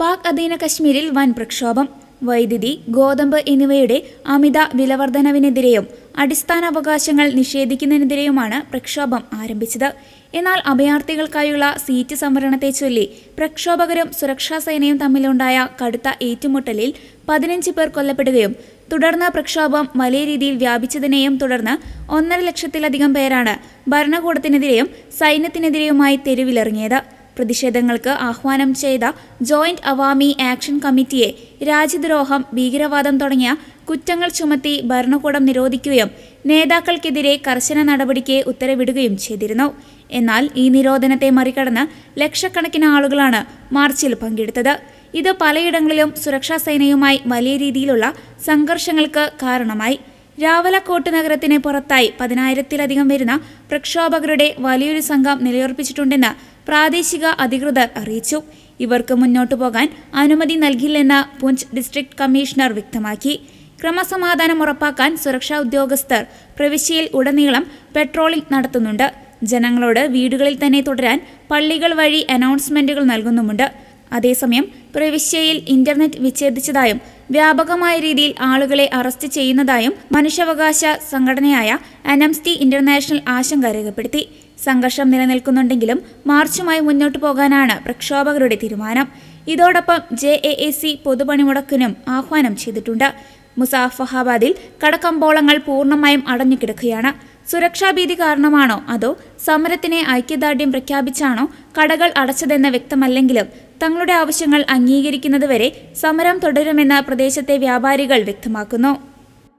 പാക് അധീന കശ്മീരിൽ വൻ പ്രക്ഷോഭം. വൈദ്യുതി, ഗോതമ്പ് എന്നിവയുടെ അമിത വിലവർധനവിനെതിരെയും അടിസ്ഥാനാവകാശങ്ങൾ നിഷേധിക്കുന്നതിനെതിരെയുമാണ് പ്രക്ഷോഭം ആരംഭിച്ചത്. എന്നാൽ അഭയാർത്ഥികൾക്കായുള്ള സീറ്റ് സംവരണത്തെ ചൊല്ലി പ്രക്ഷോഭകരും സുരക്ഷാ സേനയും തമ്മിലുണ്ടായ കടുത്ത ഏറ്റുമുട്ടലിൽ 15 പേർ കൊല്ലപ്പെടുകയും തുടർന്ന് പ്രക്ഷോഭം വലിയ രീതിയിൽ വ്യാപിച്ചതിനെയും തുടർന്ന് 1.5 ലക്ഷത്തിലധികം പേരാണ് ഭരണകൂടത്തിനെതിരെയും സൈന്യത്തിനെതിരെയുമായി തെരുവിലിറങ്ങിയത്. പ്രതിഷേധങ്ങൾക്ക് ആഹ്വാനം ചെയ്ത ജോയിന്റ് അവാമി ആക്ഷൻ കമ്മിറ്റിയെ രാജ്യദ്രോഹം, ഭീകരവാദം തുടങ്ങിയ കുറ്റങ്ങൾ ചുമത്തി ഭരണകൂടം നിരോധിക്കുകയും നേതാക്കൾക്കെതിരെ കർശന നടപടിക്ക് ഉത്തരവിടുകയും ചെയ്തിരുന്നു. എന്നാൽ ഈ നിരോധനത്തെ മറികടന്ന് ലക്ഷക്കണക്കിന് ആളുകളാണ് മാർച്ചിൽ പങ്കെടുത്തത്. ഇത് പലയിടങ്ങളിലും സുരക്ഷാ സേനയുമായി വലിയ രീതിയിലുള്ള സംഘർഷങ്ങൾക്ക് കാരണമായി. രാവലക്കോട്ട് നഗരത്തിന് പുറത്തായി 10,000-ത്തിലധികം വരുന്ന പ്രക്ഷോഭകരുടെ വലിയൊരു സംഘം നിലയുറപ്പിച്ചിട്ടുണ്ടെന്ന് പ്രാദേശിക അധികൃതർ അറിയിച്ചു. ഇവർക്ക് മുന്നോട്ടു പോകാൻ അനുമതി നൽകില്ലെന്ന് പൂഞ്ച് ഡിസ്ട്രിക്ട് കമ്മീഷണർ വ്യക്തമാക്കി. ക്രമസമാധാനം ഉറപ്പാക്കാൻ സുരക്ഷാ ഉദ്യോഗസ്ഥർ പ്രവിശ്യയിൽ ഉടനീളം പെട്രോളിംഗ് നടത്തുന്നുണ്ട്. ജനങ്ങളോട് വീടുകളിൽ തന്നെ തുടരാൻ പള്ളികൾ വഴി അനൗൺസ്മെന്റുകൾ നൽകുന്നുമുണ്ട്. അതേസമയം പ്രവിശ്യയിൽ ഇന്റർനെറ്റ് വിച്ഛേദിച്ചതായും വ്യാപകമായ രീതിയിൽ ആളുകളെ അറസ്റ്റ് ചെയ്യുന്നതായും മനുഷ്യാവകാശ സംഘടനയായ ആംനസ്റ്റി ഇന്റർനാഷണൽ ആശങ്ക രേഖപ്പെടുത്തി. സംഘർഷം നിലനിൽക്കുന്നുണ്ടെങ്കിലും മാർച്ചുമായി മുന്നോട്ടു പോകാനാണ് പ്രക്ഷോഭകരുടെ തീരുമാനം. ഇതോടൊപ്പം JAAC പൊതുപണിമുടക്കിനും ആഹ്വാനം ചെയ്തിട്ടുണ്ട്. മുസാഫഹാബാദിൽ കടകമ്പോളങ്ങൾ പൂർണ്ണമായും അടഞ്ഞുകിടക്കുകയാണ്. സുരക്ഷാ ഭീതി കാരണമാണോ അതോ സമരത്തിന് ഐക്യദാർഢ്യം പ്രഖ്യാപിച്ചാണോ കടകൾ അടച്ചതെന്ന് വ്യക്തമല്ലെങ്കിലും തങ്ങളുടെ ആവശ്യങ്ങൾ അംഗീകരിക്കുന്നതുവരെ സമരം തുടരുമെന്ന് പ്രദേശത്തെ വ്യാപാരികൾ വ്യക്തമാക്കുന്നു.